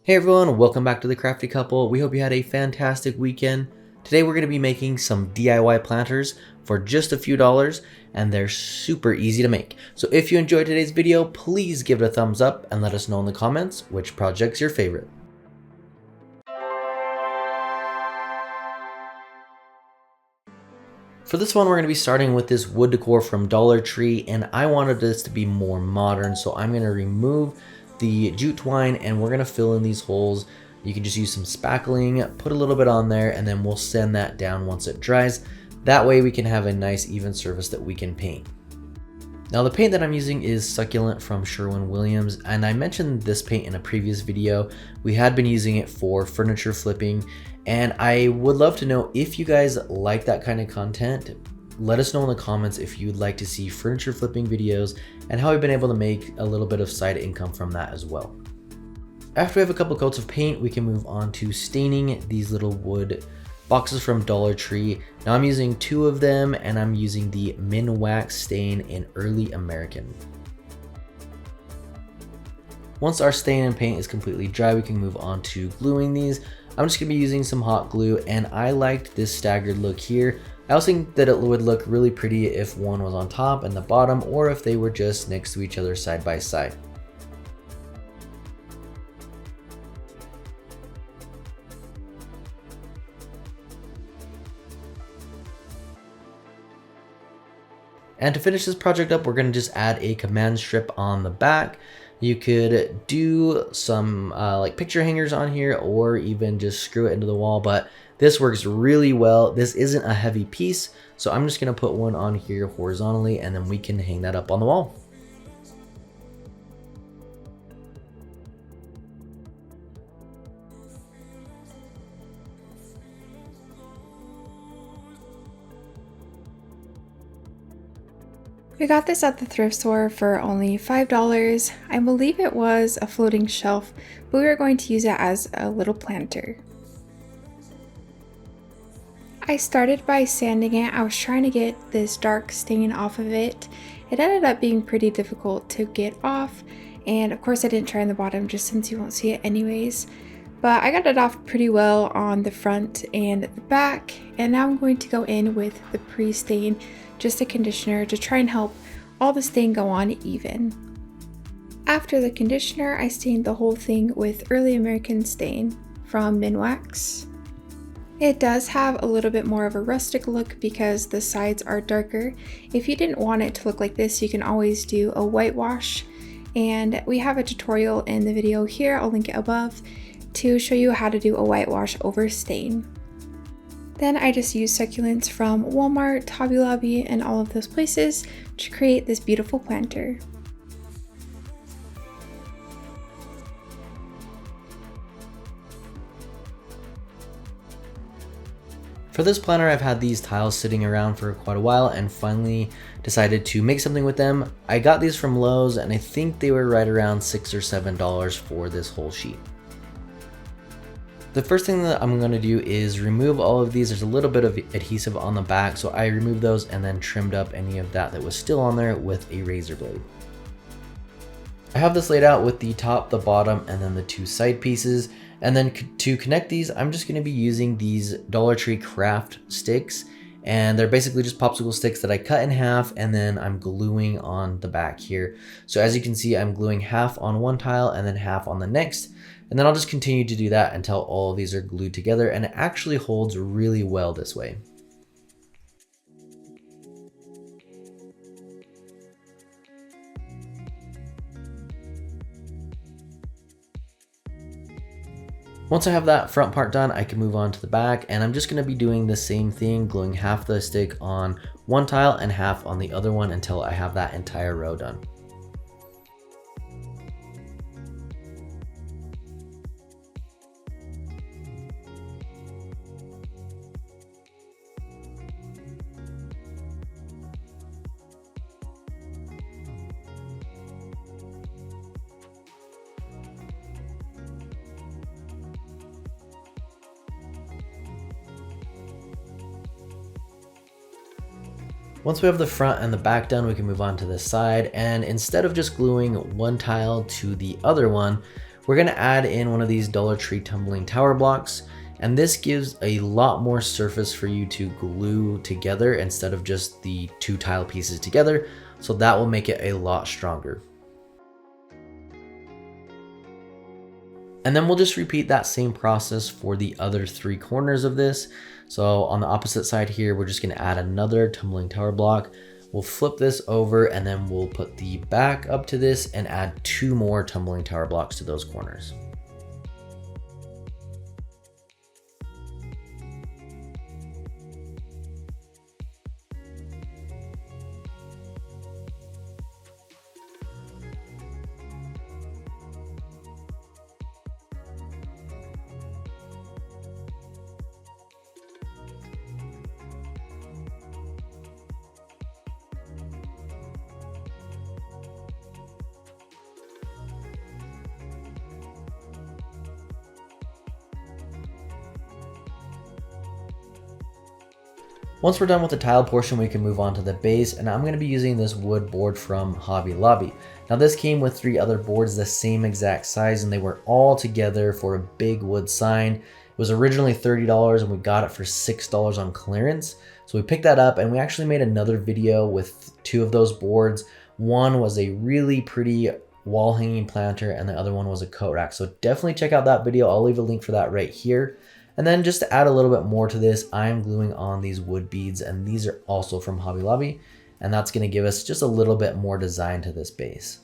Hey everyone, welcome back to The Crafty Couple. We hope you had a fantastic weekend. Today we're going to be making some DIY planters for just a few dollars, and they're super easy to make. So if you enjoyed today's video, please give it a thumbs up and let us know in the comments which project's your favorite. For this one, we're going to be starting with this wood decor from Dollar Tree, and I wanted this to be more modern, so I'm going to remove the jute twine and we're going to fill in these holes. You can just use some spackling, put a little bit on there, and then we'll sand that down once it dries. That way we can have a nice even surface that we can paint. Now the paint that I'm using is Succulent from Sherwin, and I mentioned this paint in a previous video. We had been using it for furniture flipping, and I would love to know if you guys like that kind of content. Let us know in the comments if you'd like to see furniture flipping videos and how we've been able to make a little bit of side income from that as well. After we have a couple coats of paint, we can move on to staining these little wood boxes from Dollar Tree. Now I'm using 2 of them, and I'm using the Minwax stain in Early American. Once our stain and paint is completely dry, we can move on to gluing these. I'm just going to be using some hot glue, and I liked this staggered look here. I also think that it would look really pretty if one was on top and the bottom, or if they were just next to each other side by side. And to finish this project up, we're going to just add a command strip on the back. You could do some like picture hangers on here, or even just screw it into the wall, but this works really well. This isn't a heavy piece, so I'm just going to put one on here horizontally, and then we can hang that up on the wall. We got this at the thrift store for only $5. I believe it was a floating shelf, but we were going to use it as a little planter. I started by sanding it. I was trying to get this dark stain off of it. It ended up being pretty difficult to get off, and of course I didn't try on the bottom just since you won't see it anyways. But I got it off pretty well on the front and the back, and now I'm going to go in with the pre-stain, just a conditioner, to try and help all the stain go on even. After the conditioner, I stained the whole thing with Early American stain from Minwax. It does have a little bit more of a rustic look because the sides are darker. If you didn't want it to look like this, you can always do a whitewash, and we have a tutorial in the video here, I'll link it above, to show you how to do a whitewash over stain. Then I just used succulents from Walmart, Hobby Lobby, and all of those places to create this beautiful planter. For this planter, I've had these tiles sitting around for quite a while and finally decided to make something with them. I got these from Lowe's, and I think they were right around $6 or $7 for this whole sheet. The first thing that I'm going to do is remove all of these. There's a little bit of adhesive on the back, so I removed those and then trimmed up any of that was still on there with a razor blade. I have this laid out with the top, the bottom, and then the 2 side pieces. And then to connect these, I'm just going to be using these Dollar Tree craft sticks, and they're basically just popsicle sticks that I cut in half, and then I'm gluing on the back here. So as you can see, I'm gluing half on one tile and then half on the next. And then I'll just continue to do that until all of these are glued together, and it actually holds really well this way. Once I have that front part done, I can move on to the back, and I'm just going to be doing the same thing, gluing half the stick on one tile and half on the other one until I have that entire row done. Once we have the front and the back done, we can move on to the side, and instead of just gluing one tile to the other one, we're gonna add in one of these Dollar Tree tumbling tower blocks. And this gives a lot more surface for you to glue together instead of just the 2 tile pieces together. So that will make it a lot stronger. And then we'll just repeat that same process for the other 3 corners of this. So on the opposite side here, we're just gonna add another tumbling tower block. We'll flip this over and then we'll put the back up to this and add 2 more tumbling tower blocks to those corners. Once we're done with the tile portion, we can move on to the base, and I'm going to be using this wood board from Hobby Lobby. Now this came with 3 other boards the same exact size, and they were all together for a big wood sign. It was originally $30 and we got it for $6 on clearance. So we picked that up and we actually made another video with 2 of those boards. One was a really pretty wall hanging planter and the other one was a coat rack. So definitely check out that video. I'll leave a link for that right here. And then just to add a little bit more to this, I'm gluing on these wood beads, and these are also from Hobby Lobby, and that's going to give us just a little bit more design to this base.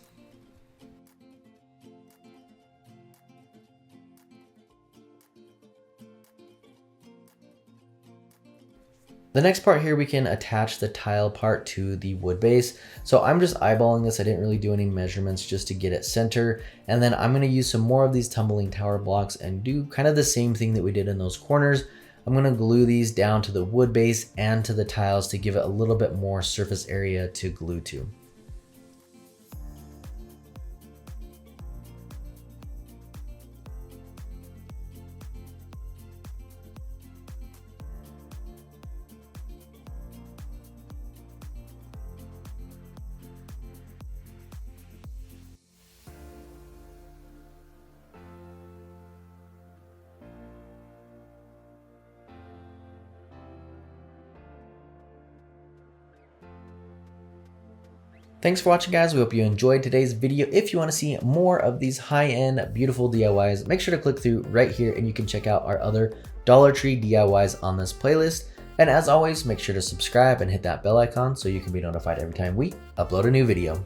The next part here, we can attach the tile part to the wood base. So I'm just eyeballing this. I didn't really do any measurements just to get it center. And then I'm gonna use some more of these tumbling tower blocks and do kind of the same thing that we did in those corners. I'm gonna glue these down to the wood base and to the tiles to give it a little bit more surface area to glue to. Thanks for watching, guys. We hope you enjoyed today's video. If you want to see more of these high-end, beautiful DIYs, make sure to click through right here and you can check out our other Dollar Tree DIYs on this playlist. And as always, make sure to subscribe and hit that bell icon so you can be notified every time we upload a new video.